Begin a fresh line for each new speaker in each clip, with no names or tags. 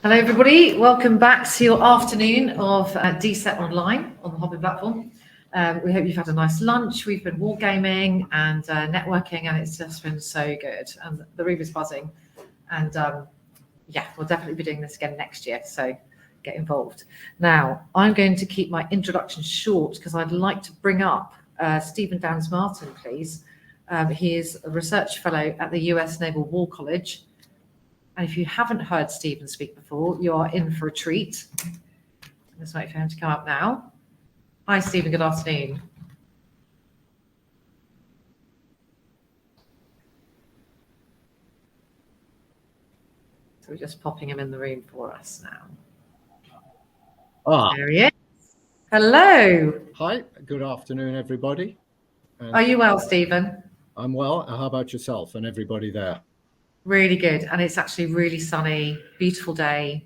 Hello, everybody. Welcome back to your afternoon of DSET Online on the Hobby platform. We hope you've had a nice lunch. We've been wargaming and networking, and it's just been so good. And the room is buzzing. And yeah, we'll definitely be doing this again next year. So get involved. Now, I'm going to keep my introduction short because I'd like to bring up Stephen Downes-Martin, please. He is a research fellow at the US Naval War College. And if you haven't heard Stephen speak before, you are in for a treat. Let's wait for him to come up now. Hi, Stephen. Good afternoon. So we're just popping him in the room for us now. There he is. Hello.
Hi. Good afternoon, everybody.
Are you well, Stephen?
I'm well. How about yourself and everybody there?
Really good. And it's actually really sunny, beautiful day.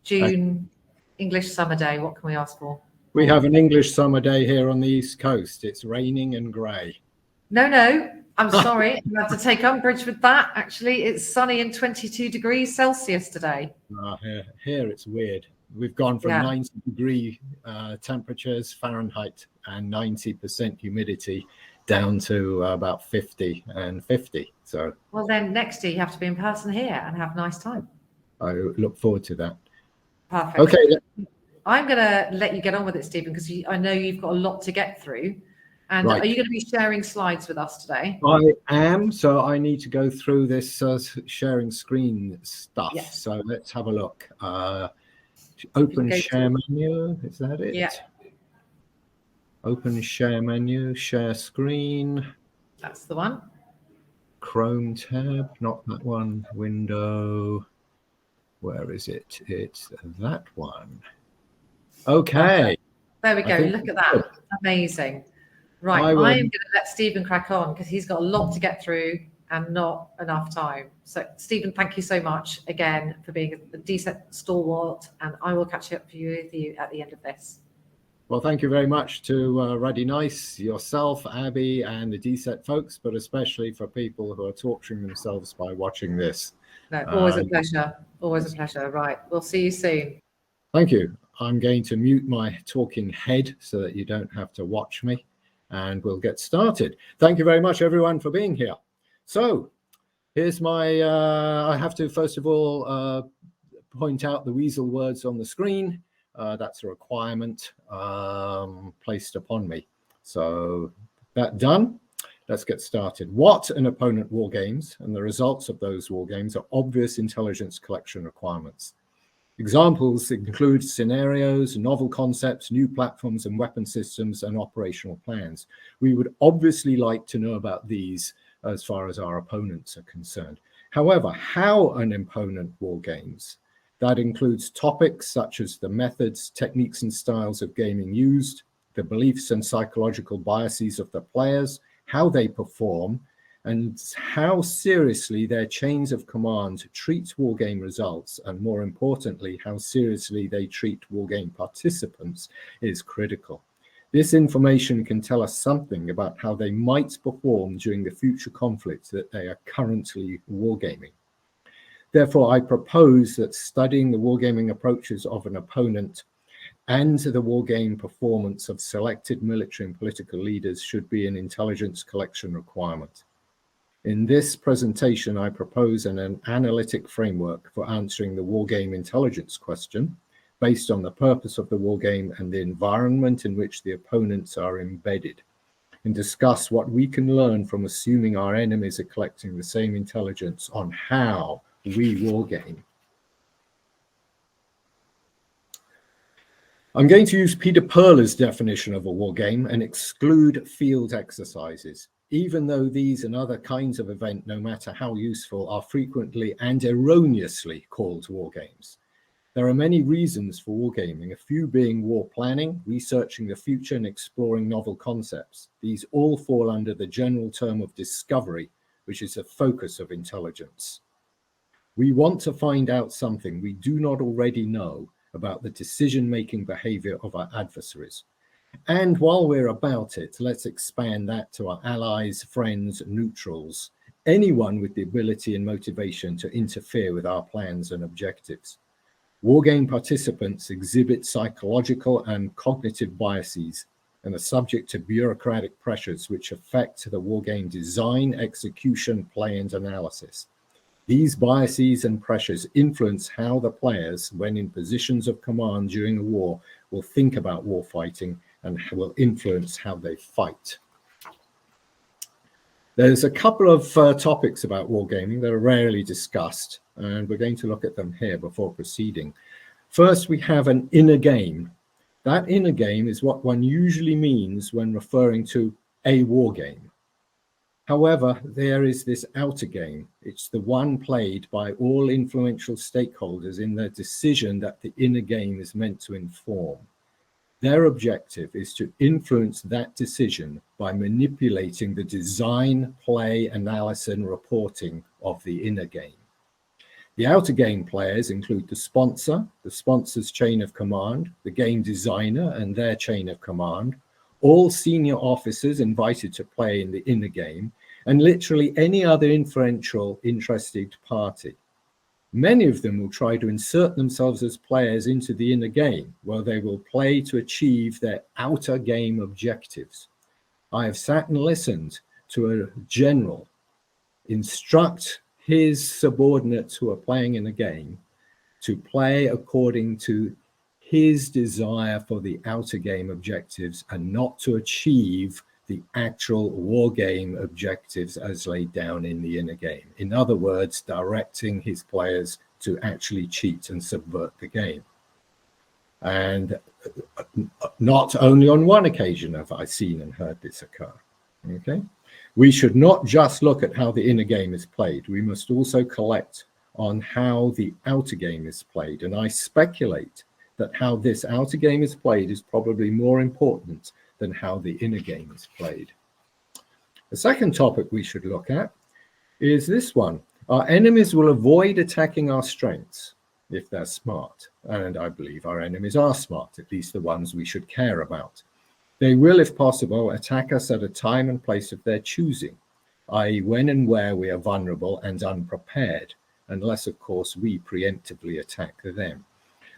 June, English summer day. What can we ask for?
We have an English summer day here on the East Coast. It's raining and grey.
No. I'm sorry. I have to take umbrage with that. Actually, it's sunny and 22 degrees Celsius today.
Here it's weird. We've gone from 90-degree temperatures Fahrenheit and 90% humidity down to about 50 and 50. So
well, then next year you have to be in person here and have a nice time.
I look forward to that.
Perfect.
Okay.
I'm going to let you get on with it, Stephen, because I know you've got a lot to get through. And Are you going to be sharing slides with us today?
I am. So I need to go through this sharing screen stuff.
Yes.
So let's have a look. Open share menu. Is that it?
Yeah.
Open share menu, share screen.
That's the one.
Chrome tab, not that one. Window. Where is it? It's that one. Okay.
There we go. Look at that. Good. Amazing. Right. I'm going to let Stephen crack on because he's got a lot to get through and not enough time. So, Stephen, thank you so much again for being a decent stalwart, and I will catch up with you at the end of this.
Well, thank you very much to Ruddy Nice, yourself, Abby, and the DSET folks, but especially for people who are torturing themselves by watching this.
No, always a pleasure. Always a pleasure. Right. We'll see you soon.
Thank you. I'm going to mute my talking head so that you don't have to watch me, and we'll get started. Thank you very much, everyone, for being here. So here's my, I have to, first of all, point out the weasel words on the screen. That's a requirement placed upon me. So that done, let's get started. What an opponent war games and the results of those war games are obvious intelligence collection requirements. Examples include scenarios, novel concepts, new platforms and weapon systems, and operational plans. We would obviously like to know about these as far as our opponents are concerned. However, how an opponent war games, that includes topics such as the methods, techniques, and styles of gaming used, the beliefs and psychological biases of the players, how they perform, and how seriously their chains of command treat wargame results, and more importantly, how seriously they treat wargame participants is critical. This information can tell us something about how they might perform during the future conflicts that they are currently wargaming. Therefore, I propose that studying the wargaming approaches of an opponent and the wargame performance of selected military and political leaders should be an intelligence collection requirement. In this presentation, I propose an analytic framework for answering the wargame intelligence question based on the purpose of the wargame and the environment in which the opponents are embedded, and discuss what we can learn from assuming our enemies are collecting the same intelligence on how we wargame. I'm going to use Peter Perler's definition of a wargame and exclude field exercises, even though these and other kinds of event, no matter how useful, are frequently and erroneously called wargames. There are many reasons for wargaming, a few being war planning, researching the future, and exploring novel concepts. These all fall under the general term of discovery, which is a focus of intelligence. We want to find out something we do not already know about the decision-making behavior of our adversaries. And while we're about it, let's expand that to our allies, friends, neutrals, anyone with the ability and motivation to interfere with our plans and objectives. Wargame participants exhibit psychological and cognitive biases and are subject to bureaucratic pressures which affect the wargame design, execution, play, and analysis. These biases and pressures influence how the players, when in positions of command during a war, will think about warfighting and will influence how they fight. There's a couple of topics about wargaming that are rarely discussed, and we're going to look at them here before proceeding. First, we have an inner game. That inner game is what one usually means when referring to a wargame. However, there is this outer game. It's the one played by all influential stakeholders in the decision that the inner game is meant to inform. Their objective is to influence that decision by manipulating the design, play, analysis, and reporting of the inner game. The outer game players include the sponsor's chain of command, the game designer and their chain of command, all senior officers invited to play in the inner game, and literally any other influential interested party. Many of them will try to insert themselves as players into the inner game, where they will play to achieve their outer game objectives. I have sat and listened to a general instruct his subordinates who are playing in a game to play according to his desire for the outer game objectives and not to achieve the actual war game objectives as laid down in the inner game. In other words, directing his players to actually cheat and subvert the game. And not only on one occasion have I seen and heard this occur. Okay, we should not just look at how the inner game is played. We must also collect on how the outer game is played. And I speculate that how this outer game is played is probably more important than how the inner game is played. The second topic we should look at is this one. Our enemies will avoid attacking our strengths if they're smart. And I believe our enemies are smart, at least the ones we should care about. They will, if possible, attack us at a time and place of their choosing, i.e. when and where we are vulnerable and unprepared, unless, of course, we preemptively attack them.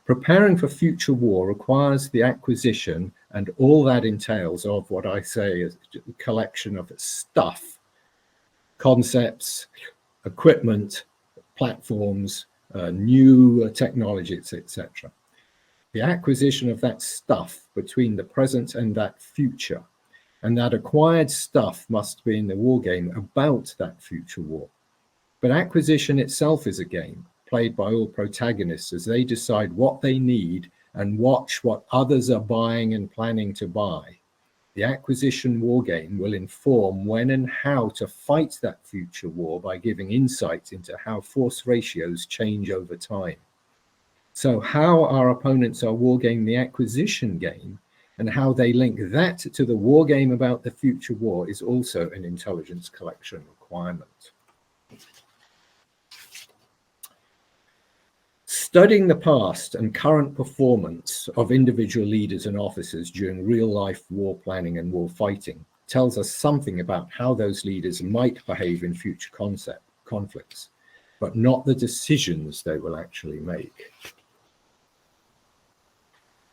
Preparing for future war requires the acquisition and all that entails of what I say is a collection of stuff, concepts, equipment, platforms, new technologies, etc. The acquisition of that stuff between the present and that future, and that acquired stuff must be in the war game about that future war. But acquisition itself is a game played by all protagonists as they decide what they need and watch what others are buying and planning to buy. The acquisition war game will inform when and how to fight that future war by giving insight into how force ratios change over time. So how our opponents are wargaming the acquisition game and how they link that to the war game about the future war is also an intelligence collection requirement. Studying the past and current performance of individual leaders and officers during real-life war planning and war fighting tells us something about how those leaders might behave in future conflicts, but not the decisions they will actually make.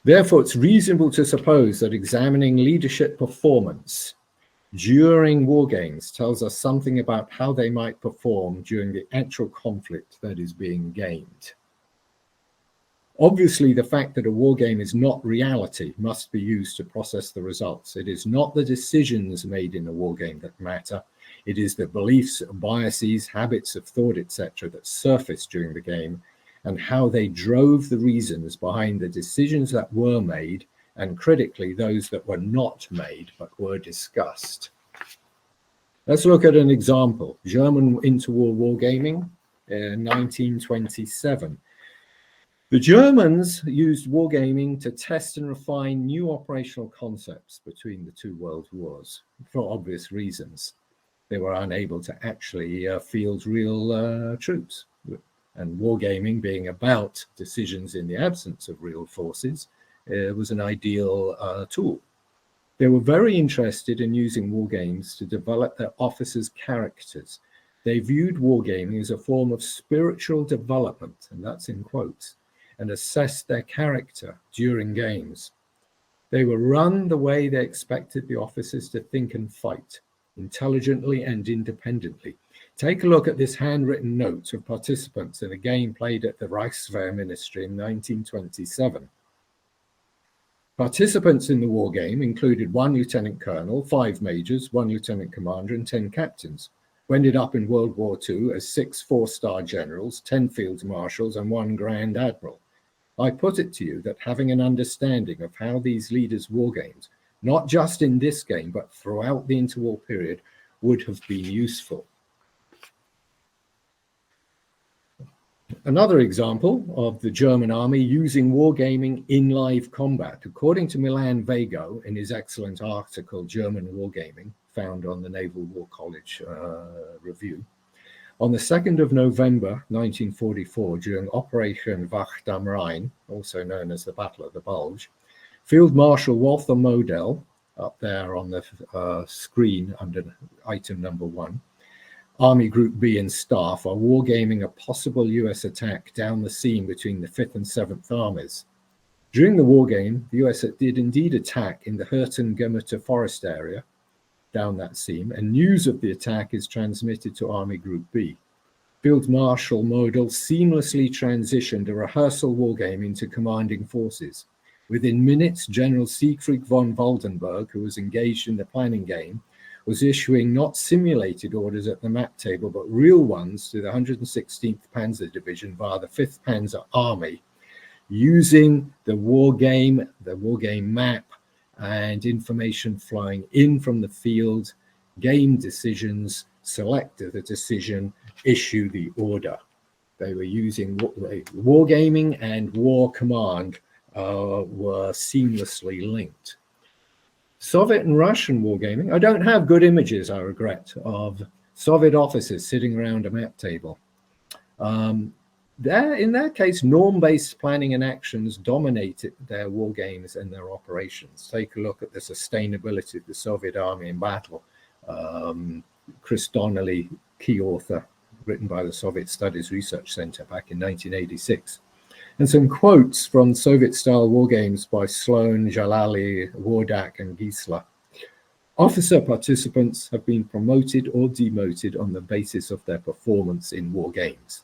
Therefore, it's reasonable to suppose that examining leadership performance during war games tells us something about how they might perform during the actual conflict that is being gained. Obviously, the fact that a war game is not reality must be used to process the results. It is not the decisions made in a war game that matter. It is the beliefs, biases, habits of thought, etc. that surface during the game and how they drove the reasons behind the decisions that were made and critically those that were not made but were discussed. Let's look at an example. German interwar wargaming in 1927. The Germans used wargaming to test and refine new operational concepts between the two world wars for obvious reasons. They were unable to actually field real troops. And wargaming, being about decisions in the absence of real forces, was an ideal tool. They were very interested in using wargames to develop their officers' characters. They viewed wargaming as a form of spiritual development, and that's in quotes, and assessed their character during games. They were run the way they expected the officers to think and fight, intelligently and independently. Take a look at this handwritten note of participants in a game played at the Reichswehr Ministry in 1927. Participants in the war game included 1 lieutenant colonel, 5 majors, 1 lieutenant commander, and 10 captains, who ended up in World War II as 6 4-star generals, 10 field marshals, and 1 grand admiral. I put it to you that having an understanding of how these leaders war games, not just in this game, but throughout the interwar period, would have been useful. Another example of the German army using wargaming in live combat, according to Milan Vago in his excellent article, German Wargaming, found on the Naval War College Review. On the 2nd of November 1944, during Operation Wacht am Rhein, also known as the Battle of the Bulge, Field Marshal Walther Model, up there on the screen under item number 1, Army Group B and staff are wargaming a possible US attack down the seam between the 5th and 7th Armies. During the wargame, the US did indeed attack in the Hürten-Gemüter forest area down that seam, and news of the attack is transmitted to Army Group B. Field Marshal Model seamlessly transitioned a rehearsal wargame into commanding forces. Within minutes, General Siegfried von Waldenberg, who was engaged in the planning game, was issuing not simulated orders at the map table, but real ones to the 116th Panzer Division via the 5th Panzer Army, using the wargame map, and information flowing in from the field, game decisions, select the decision, issue the order. They were using wargaming and war command were seamlessly linked. Soviet and Russian wargaming, I don't have good images, I regret, of Soviet officers sitting around a map table. In that case, norm-based planning and actions dominated their war games and their operations. Take a look at the sustainability of the Soviet army in battle. Chris Donnelly, key author, written by the Soviet Studies Research Center back in 1986. And some quotes from Soviet-style war games by Sloan, Jalali, Wardak, and Giesler. Officer participants have been promoted or demoted on the basis of their performance in war games.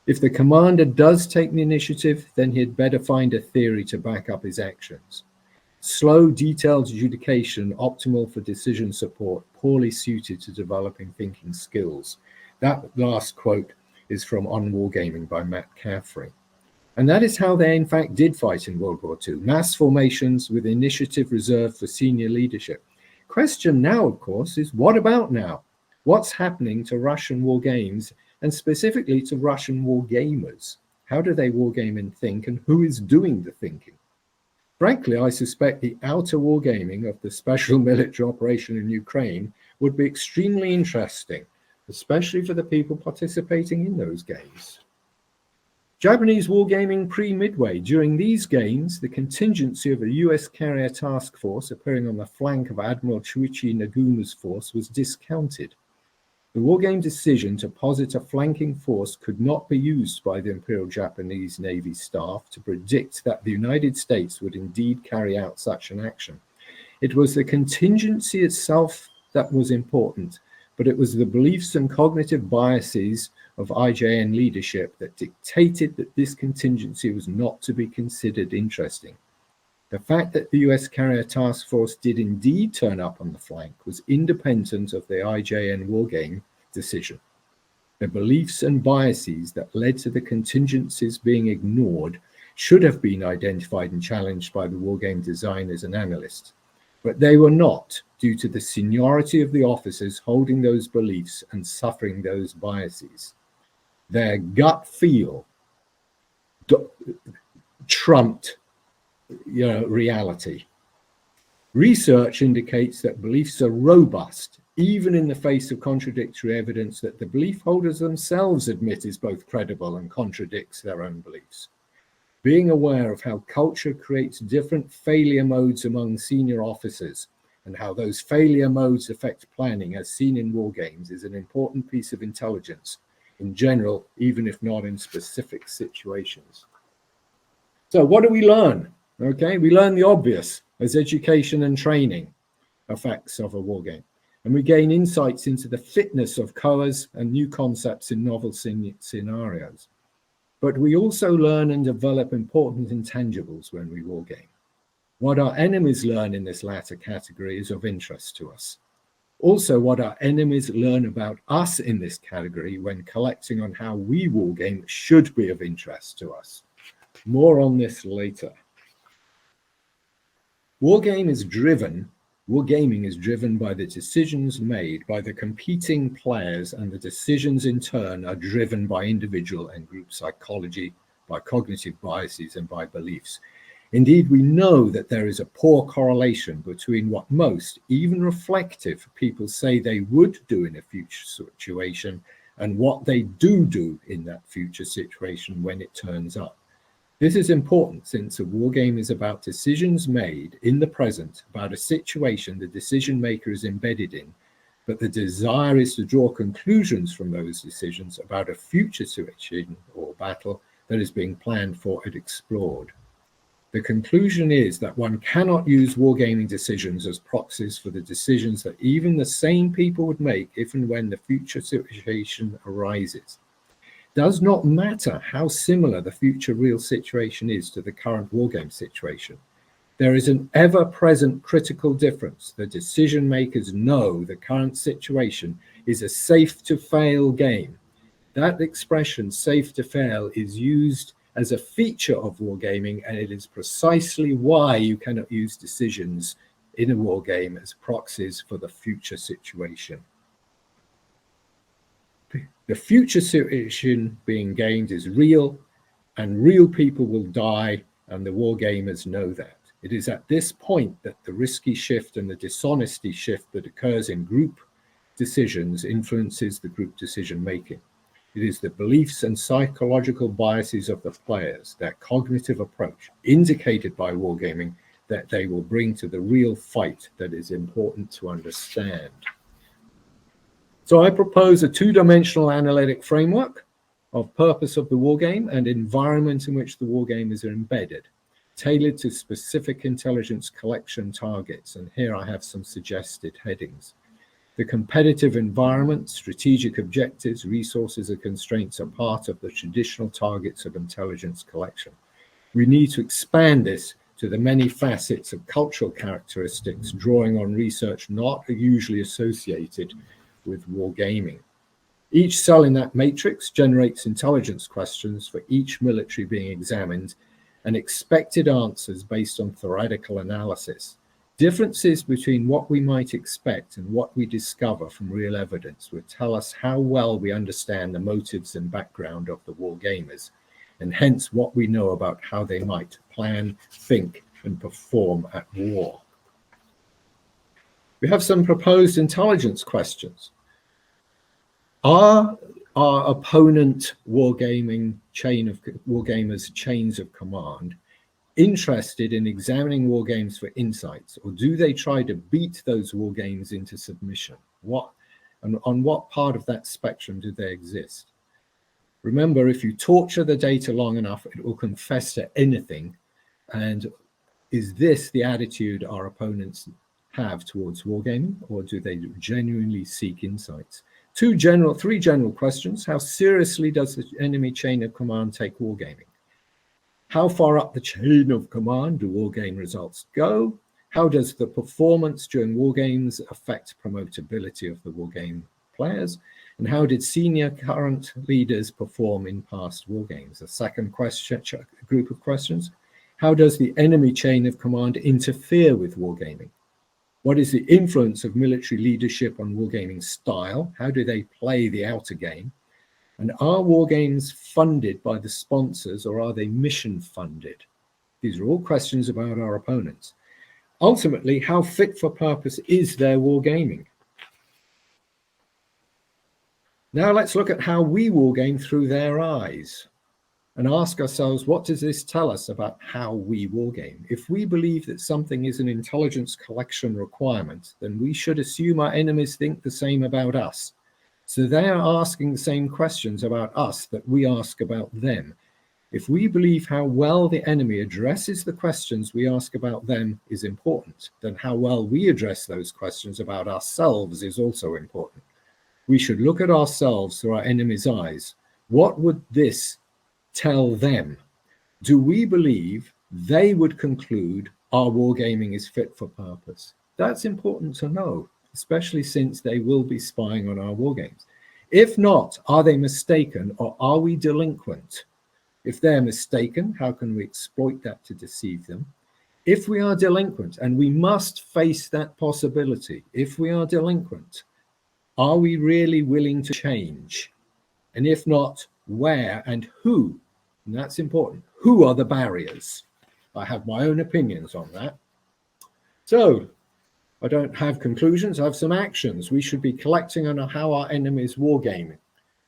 If the commander does take the initiative, then he'd better find a theory to back up his actions. Slow, detailed adjudication, optimal for decision support, poorly suited to developing thinking skills. That last quote is from On Wargaming by Matt Caffrey. And that is how they in fact did fight in World War II. Mass formations with initiative reserved for senior leadership. Question now, of course, is what about now? What's happening to Russian war games, and specifically to Russian war gamers? How do they wargame and think, and who is doing the thinking? Frankly, I suspect the outer wargaming of the special military operation in Ukraine would be extremely interesting, especially for the people participating in those games. Japanese wargaming pre-Midway. During these games, the contingency of a US carrier task force appearing on the flank of Admiral Chuichi Naguma's force was discounted. The wargame decision to posit a flanking force could not be used by the Imperial Japanese Navy staff to predict that the United States would indeed carry out such an action. It was the contingency itself that was important, but it was the beliefs and cognitive biases of IJN leadership that dictated that this contingency was not to be considered interesting. The fact that the US Carrier Task Force did indeed turn up on the flank was independent of the IJN wargame decision. The beliefs and biases that led to the contingencies being ignored should have been identified and challenged by the wargame designers and analysts, but they were not, due to the seniority of the officers holding those beliefs and suffering those biases. Their gut feel trumped reality. Research indicates that beliefs are robust, even in the face of contradictory evidence that the belief holders themselves admit is both credible and contradicts their own beliefs. Being aware of how culture creates different failure modes among senior officers and how those failure modes affect planning as seen in war games is an important piece of intelligence in general, even if not in specific situations. So what do we learn? Okay, we learn the obvious as education and training effects of a war game. And we gain insights into the fitness of COAs and new concepts in novel scenarios. But we also learn and develop important intangibles when we wargame. What our enemies learn in this latter category is of interest to us. Also, what our enemies learn about us in this category when collecting on how we wargame should be of interest to us. More on this later. Wargaming is driven by the decisions made by the competing players, and the decisions in turn are driven by individual and group psychology, by cognitive biases, and by beliefs. Indeed, we know that there is a poor correlation between what most, even reflective, people say they would do in a future situation and what they do in that future situation when it turns up. This is important since a wargame is about decisions made in the present about a situation the decision maker is embedded in, but the desire is to draw conclusions from those decisions about a future situation or battle that is being planned for and explored. The conclusion is that one cannot use wargaming decisions as proxies for the decisions that even the same people would make if and when the future situation arises. Does not matter how similar the future real situation is to the current wargame situation. There is an ever-present critical difference. The decision makers know the current situation is a safe-to-fail game. That expression, safe to fail, is used as a feature of wargaming, and it is precisely why you cannot use decisions in a wargame as proxies for the future situation. The future situation being gamed is real, and real people will die, and the wargamers know that. It is at this point that the risky shift and the dishonesty shift that occurs in group decisions influences the group decision making. It is the beliefs and psychological biases of the players, their cognitive approach, indicated by wargaming, that they will bring to the real fight that is important to understand. So I propose a two-dimensional analytic framework of purpose of the wargame and environment in which the wargamers are embedded, tailored to specific intelligence collection targets. And here I have some suggested headings. The competitive environment, strategic objectives, resources, and constraints are part of the traditional targets of intelligence collection. We need to expand this to the many facets of cultural characteristics, drawing on research not usually associated with wargaming. Each cell in that matrix generates intelligence questions for each military being examined and expected answers based on theoretical analysis. Differences between what we might expect and what we discover from real evidence will tell us how well we understand the motives and background of the wargamers, and hence what we know about how they might plan, think, and perform at war. We have some proposed intelligence questions. Are our opponent wargamers chains of command interested in examining wargames for insights, or do they try to beat those wargames into submission? And on what part of that spectrum do they exist? Remember, if you torture the data long enough, it will confess to anything. And is this the attitude our opponents have towards wargaming, or do they genuinely seek insights? Three general questions. How seriously does the enemy chain of command take wargaming? How far up the chain of command do wargame results go? How does the performance during wargames affect promotability of the wargame players? And how did senior current leaders perform in past wargames? A second group of questions. How does the enemy chain of command interfere with wargaming? What is the influence of military leadership on wargaming style? How do they play the outer game? And are wargames funded by the sponsors, or are they mission funded? These are all questions about our opponents. Ultimately, how fit for purpose is their wargaming? Now let's look at how we wargame through their eyes and ask ourselves, what does this tell us about how we wargame? If we believe that something is an intelligence collection requirement, then we should assume our enemies think the same about us. So they are asking the same questions about us that we ask about them. If we believe how well the enemy addresses the questions we ask about them is important, then how well we address those questions about ourselves is also important. We should look at ourselves through our enemy's eyes. What would this tell them? Do we believe they would conclude our wargaming is fit for purpose? That's important to know, especially since they will be spying on our wargames. If not, are they mistaken or are we delinquent? If they're mistaken, how can we exploit that to deceive them? If we are delinquent, and we must face that possibility, if we are delinquent, are we really willing to change? And if not, where and who? And that's important. Who are the barriers? I have my own opinions on that. So I don't have conclusions, I have some actions. We should be collecting on how our enemies wargaming.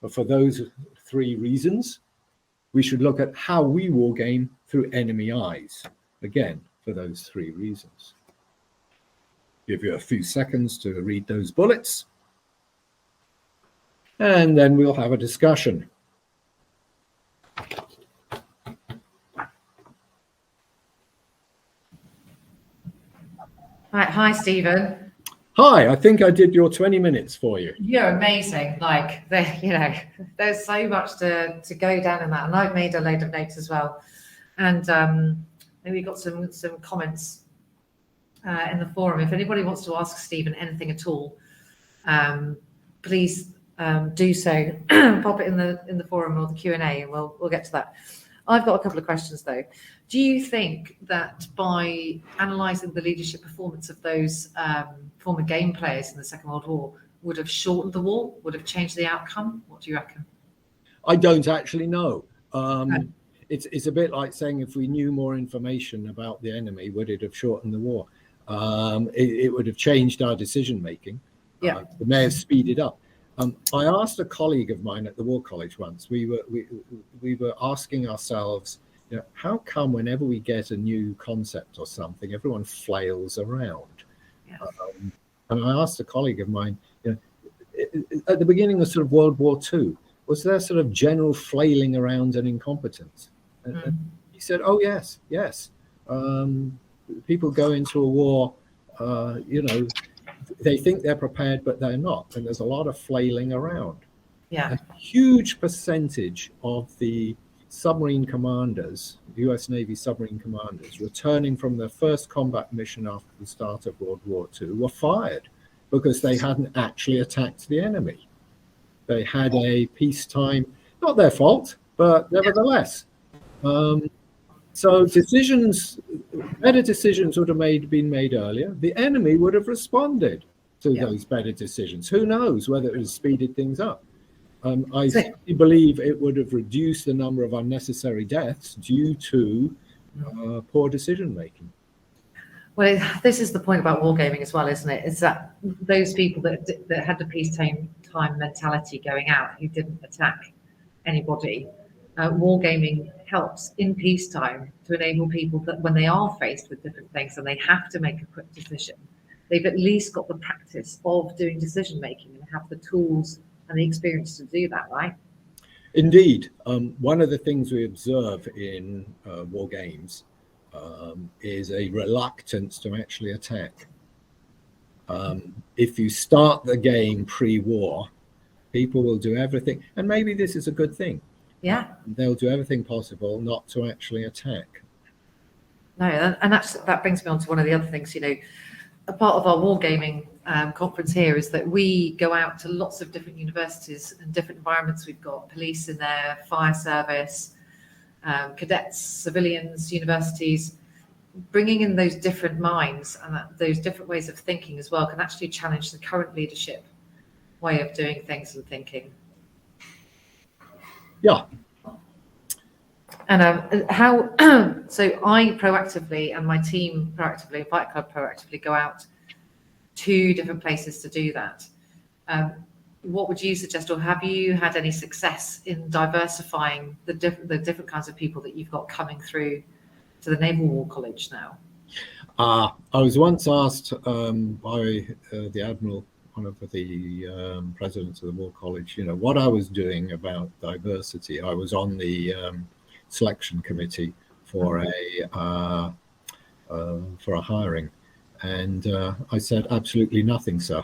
But for those 3 reasons, we should look at how we wargame through enemy eyes. Again, for those 3 reasons. Give you a few seconds to read those bullets. And then we'll have a discussion.
Right. Hi, Stephen.
Hi, I think I did your 20 minutes for you.
You're amazing. Like, there's so much to go down in that, and I've made a load of notes as well. And we got some comments in the forum. If anybody wants to ask Stephen anything at all, please do so. Pop it in the forum or the Q&A, and we'll get to that. I've got a couple of questions though. Do you think that by analysing the leadership performance of those former game players in the Second World War would have shortened the war, would have changed the outcome? What do you reckon?
I don't actually know. It's a bit like saying if we knew more information about the enemy, would it have shortened the war? It would have changed our decision making.
Yeah.
It may have speeded up. I asked a colleague of mine at the War College once. We were asking ourselves, how come whenever we get a new concept or something, everyone flails around?
Yeah.
And I asked a colleague of mine, at the beginning of sort of World War II, was there sort of general flailing around and incompetence? And he said, oh, yes. People go into a war, they think they're prepared, but they're not. And there's a lot of flailing around.
Yeah.
A huge percentage of the submarine commanders, US Navy submarine commanders, returning from their first combat mission after the start of World War II were fired because they hadn't actually attacked the enemy. They had a peacetime, not their fault, but nevertheless. So better decisions would have been made earlier. The enemy would have responded to those better decisions. Who knows whether it would have speeded things up. I believe it would have reduced the number of unnecessary deaths due to poor decision making.
Well, this is the point about wargaming as well, isn't it? Is that those people that had the peacetime mentality going out, who didn't attack anybody, wargaming helps in peacetime to enable people that when they are faced with different things and they have to make a quick decision, they've at least got the practice of doing decision making and have the tools and the experience to do that, right?
Indeed. One of the things we observe in war games is a reluctance to actually attack. If you start the game pre-war, people will do everything, and maybe this is a good thing.
Yeah.
They'll do everything possible not to actually attack.
No, and that brings me on to one of the other things, a part of our wargaming conference here is that we go out to lots of different universities and different environments. We've got police in there, fire service, cadets, civilians, universities. Bringing in those different minds and those different ways of thinking as well can actually challenge the current leadership way of doing things and thinking.
Yeah.
And so I proactively and my team proactively, Fight Club proactively go out to different places to do that. What would you suggest, or have you had any success in diversifying the different kinds of people that you've got coming through to the Naval War College now?
I was once asked by the Admiral, one of the presidents of the War College, what I was doing about diversity. I was on the selection committee for a hiring. And I said, absolutely nothing, sir.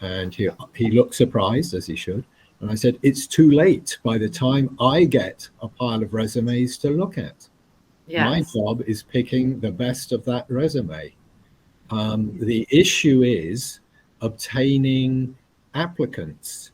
And he looked surprised, as he should. And I said, it's too late by the time I get a pile of resumes to look at. Yes. My job is picking the best of that resume. The issue is obtaining applicants.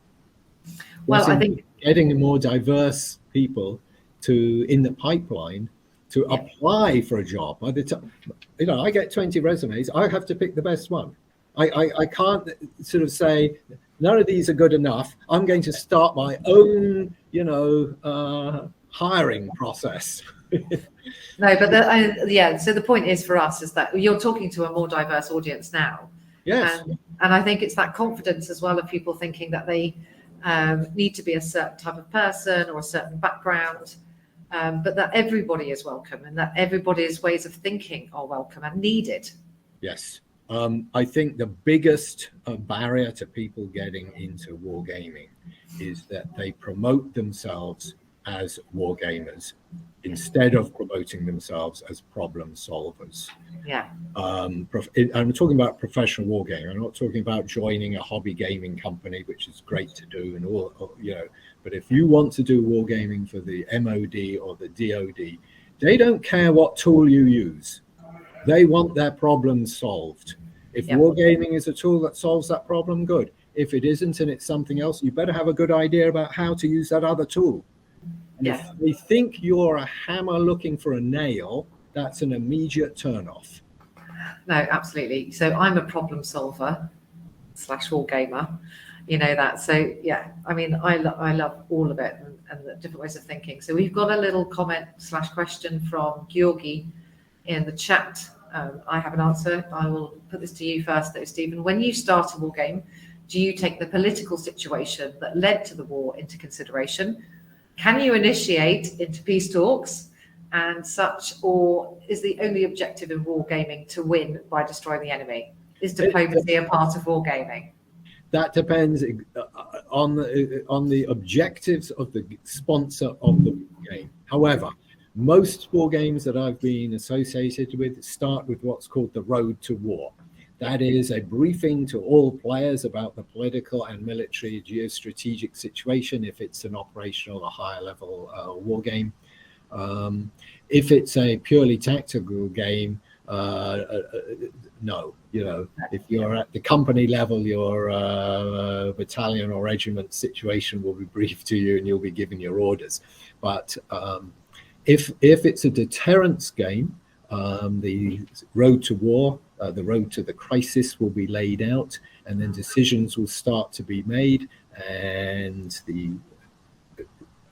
Well, I think
getting more diverse people in the pipeline to apply for a job. By the time, I get 20 resumes, I have to pick the best one. I can't sort of say, none of these are good enough. I'm going to start my own, hiring process.
No, but so the point is for us is that you're talking to a more diverse audience now.
Yes.
And I think it's that confidence as well of people thinking that they need to be a certain type of person or a certain background, but that everybody is welcome and that everybody's ways of thinking are welcome and needed.
Yes. I think the biggest barrier to people getting into wargaming is that they promote themselves as wargamers instead of promoting themselves as problem solvers.
Yeah.
I'm talking about professional wargaming. I'm not talking about joining a hobby gaming company, which is great to do and all, but if you want to do wargaming for the MOD or the DOD, they don't care what tool you use. They want their problems solved. If wargaming is a tool that solves that problem, good. If it isn't and it's something else, you better have a good idea about how to use that other tool. And if they think you're a hammer looking for a nail, that's an immediate turnoff.
No, absolutely. So I'm a problem solver / wargamer, that. So yeah, I mean, I love all of it and the different ways of thinking. So we've got a little comment / question from Georgi in the chat. I have an answer. I will put this to you first, though, Stephen. When you start a war game, do you take the political situation that led to the war into consideration? Can you initiate into peace talks and such, or is the only objective in wargaming to win by destroying the enemy? Is diplomacy a part of wargaming?
That depends on the objectives of the sponsor of the game. However, most war games that I've been associated with start with what's called the road to war. That is a briefing to all players about the political and military geostrategic situation, if it's an operational or higher level war game. If it's a purely tactical game, no. If you're at the company level, your battalion or regiment situation will be briefed to you and you'll be given your orders. But if it's a deterrence game, the road to war, the road to the crisis will be laid out, and then decisions will start to be made, and the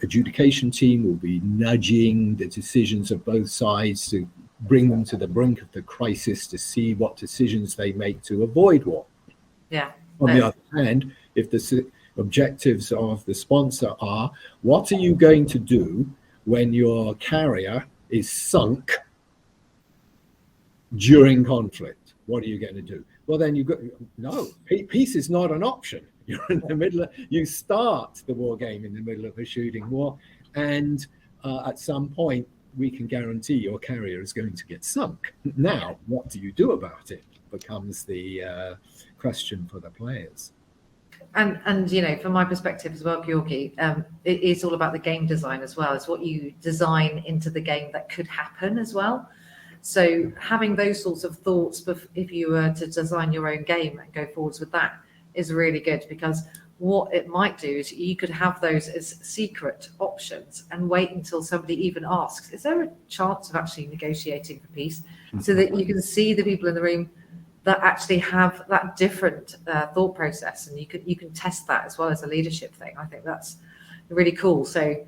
adjudication team will be nudging the decisions of both sides to bring them to the brink of the crisis to see what decisions they make to avoid war.
Yeah.
On the other hand, if the objectives of the sponsor are, what are you going to do when your carrier is sunk during conflict? What are you going to do? Well, then peace is not an option. You're in the middle you start the war game in the middle of a shooting war, and at some point we can guarantee your carrier is going to get sunk. Now, what do you do about it becomes the question for the players.
And from my perspective as well, Georgi, it's all about the game design as well. It's what you design into the game that could happen as well. So having those sorts of thoughts, if you were to design your own game and go forwards with that, is really good, because what it might do is you could have those as secret options and wait until somebody even asks, is there a chance of actually negotiating for peace? So that you can see the people in the room that actually have that different thought process, and you can test that as well as a leadership thing. I think that's really cool. So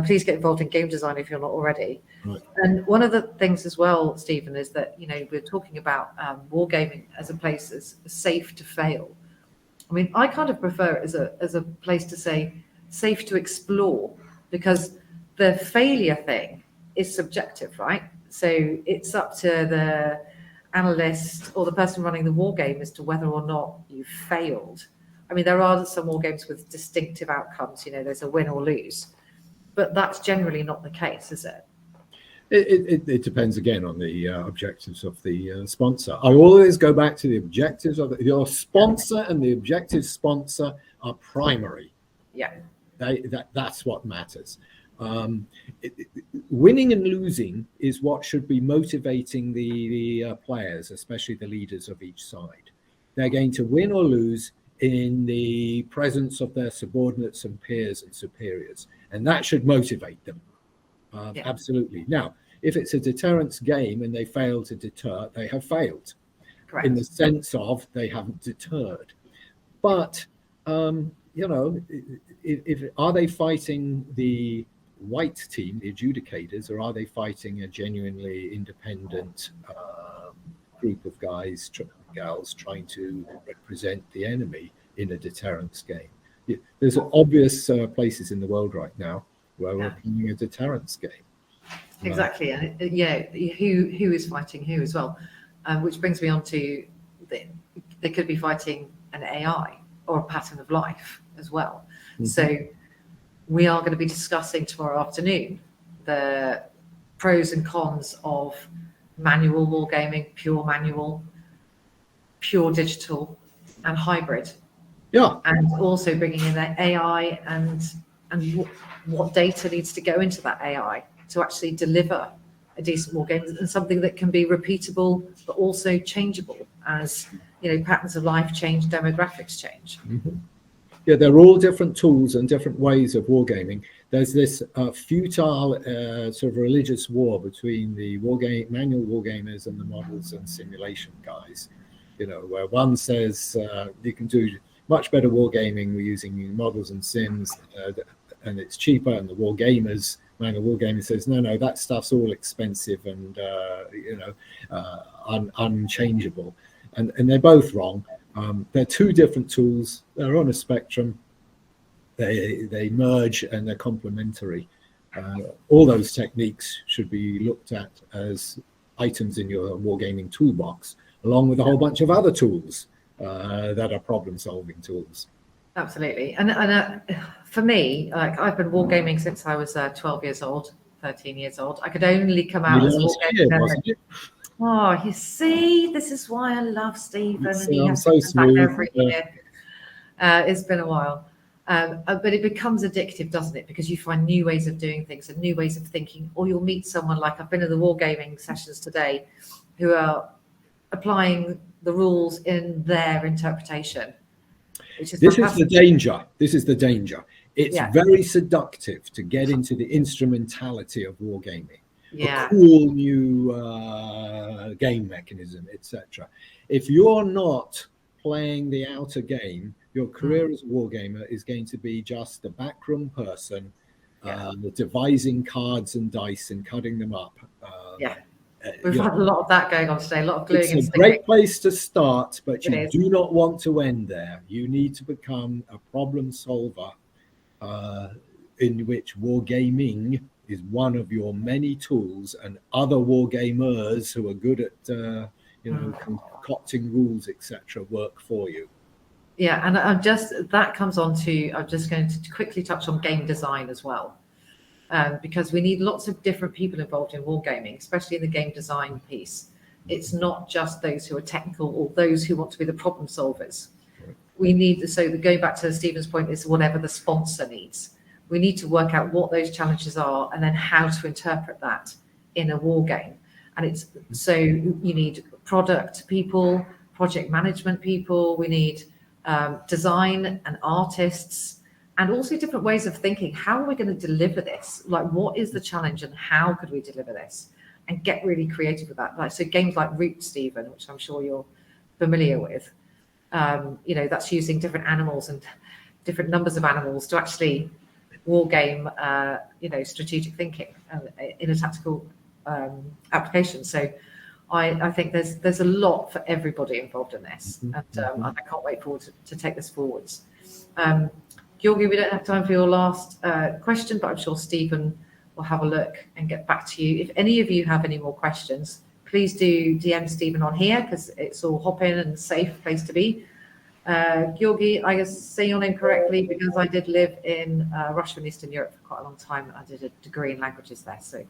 please get involved in game design if you're not already.
Right.
And one of the things as well, Stephen, is that we're talking about wargaming as a place as safe to fail. I mean, I kind of prefer it as a place to say safe to explore, because the failure thing is subjective, right? So it's up to the analyst or the person running the war game as to whether or not you failed. I mean, there are some war games with distinctive outcomes, there's a win or lose, but that's generally not the case, is it?
It depends again on the objectives of the sponsor. I always go back to the objectives of your sponsor, and the objective sponsor are primary.
Yeah.
That's what matters. Winning and losing is what should be motivating the players, especially the leaders of each side. They're going to win or lose in the presence of their subordinates and peers and superiors, and that should motivate them. Absolutely. Now, if it's a deterrence game and they fail to deter, they have failed. Correct. In the sense of they haven't deterred. But if are they fighting the white team, the adjudicators, or are they fighting a genuinely independent group of guys, gals trying to represent the enemy in a deterrence game? There's obvious places in the world right now where we're playing a deterrence game.
Exactly, and who is fighting who as well, which brings me on to they could be fighting an AI or a pattern of life as well. Mm-hmm. So we are going to be discussing tomorrow afternoon the pros and cons of manual wargaming, pure manual, pure digital, and hybrid.
Yeah,
and also bringing in the AI and what data needs to go into that AI to actually deliver a decent wargame and something that can be repeatable but also changeable as patterns of life change, demographics change.
Mm-hmm. Yeah, they're all different tools and different ways of wargaming. There's this futile sort of religious war between the manual wargamers and the models and simulation guys. Where one says you can do much better wargaming using models and sims, and it's cheaper, and the manual wargamer says no, that stuff's all expensive and unchangeable, and they're both wrong. They're two different tools. They're on a spectrum. They merge and they're complementary. All those techniques should be looked at as items in your wargaming toolbox, along with a whole bunch of other tools that are problem-solving tools.
Absolutely, and for me, like I've been wargaming since I was 12 years old, 13 years old. I could only come out as wargaming. Oh, you see, this is why I love Stephen, and he has to come back every year. It's been a while, but it becomes addictive, doesn't it? Because you find new ways of doing things and new ways of thinking, or you'll meet someone like I've been in the wargaming sessions today, who are applying the rules in their interpretation. This is the danger.
It's very seductive to get into the instrumentality of wargaming.
Yeah.
A cool new game mechanism, etc. If you're not playing the outer game, your career as a wargamer is going to be just a backroom person, devising cards and dice and cutting them up.
We've had a lot of that going on today, a lot of gluing and
sticking. It's a great place to start, but you do not want to end there. You need to become a problem solver in which wargaming is one of your many tools, and other wargamers who are good at concocting rules, etc., work for you.
Yeah, and that comes on to, I'm just going to quickly touch on game design as well. Because we need lots of different people involved in wargaming, especially in the game design piece. It's not just those who are technical or those who want to be the problem solvers. We need, going back to Stephen's point, is whatever the sponsor needs. We need to work out what those challenges are and then how to interpret that in a wargame. And you need product people, project management people, we need design and artists, and also different ways of thinking. How are we going to deliver this? Like, what is the challenge and how could we deliver this? And get really creative with that. So games like Root, Stephen, which I'm sure you're familiar with, that's using different animals and different numbers of animals to actually wargame, strategic thinking in a tactical application. So I think there's a lot for everybody involved in this, and I can't wait forward to take this forwards. Georgie, we don't have time for your last question, but I'm sure Stephen will have a look and get back to you. If any of you have any more questions, please do DM Stephen on here, because it's all hop in and safe place to be. Georgie, I guess say your name correctly, because I did live in Russia and Eastern Europe for quite a long time. I did a degree in languages there, so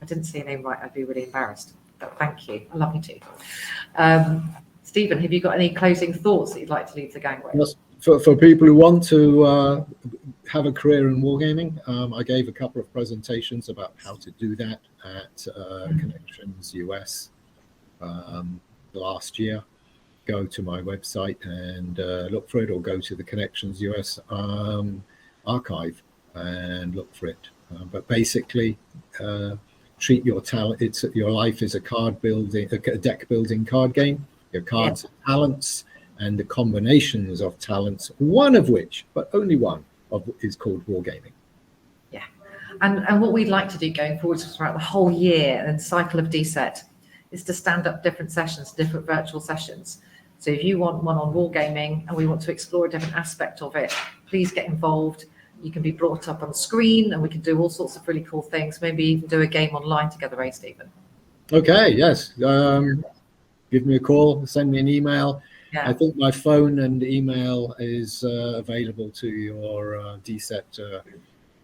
I didn't say your name right, I'd be really embarrassed. But thank you. I love you too. Stephen, have you got any closing thoughts that you'd like to leave the gang with?
Yes. For people who want to have a career in wargaming, I gave a couple of presentations about how to do that at Connections US last year. Go to my website and look for it, or go to the Connections US archive and look for it. But basically, treat your talent. Your life is a deck building card game. Your cards are talents, and the combinations of talents, one of which, but only one of, is called wargaming.
Yeah, and what we'd like to do going forward throughout the whole year and cycle of DSET is to stand up different sessions, different virtual sessions. So if you want one on wargaming and we want to explore a different aspect of it, please get involved. You can be brought up on screen and we can do all sorts of really cool things. Maybe even do a game online together, Stephen?
Okay, yes. Give me a call, send me an email. Yeah. I think my phone and email is available to your DSET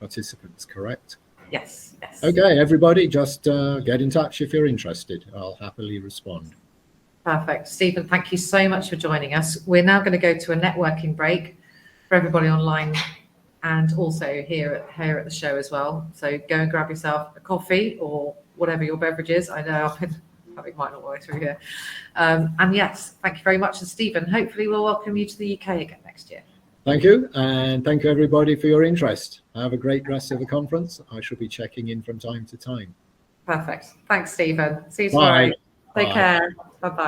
participants, correct?
Yes, yes.
Okay, everybody, just get in touch if you're interested. I'll happily respond.
Perfect. Stephen, thank you so much for joining us. We're now going to go to a networking break for everybody online and also here at the show as well. So go and grab yourself a coffee or whatever your beverage is. I know it might not work through here. And yes, thank you very much. And Stephen, hopefully we'll welcome you to the UK again next year.
Thank you. And thank you, everybody, for your interest. Have a great rest of the conference. I shall be checking in from time to time.
Perfect. Thanks, Stephen. See you tomorrow. Take care. Bye-bye.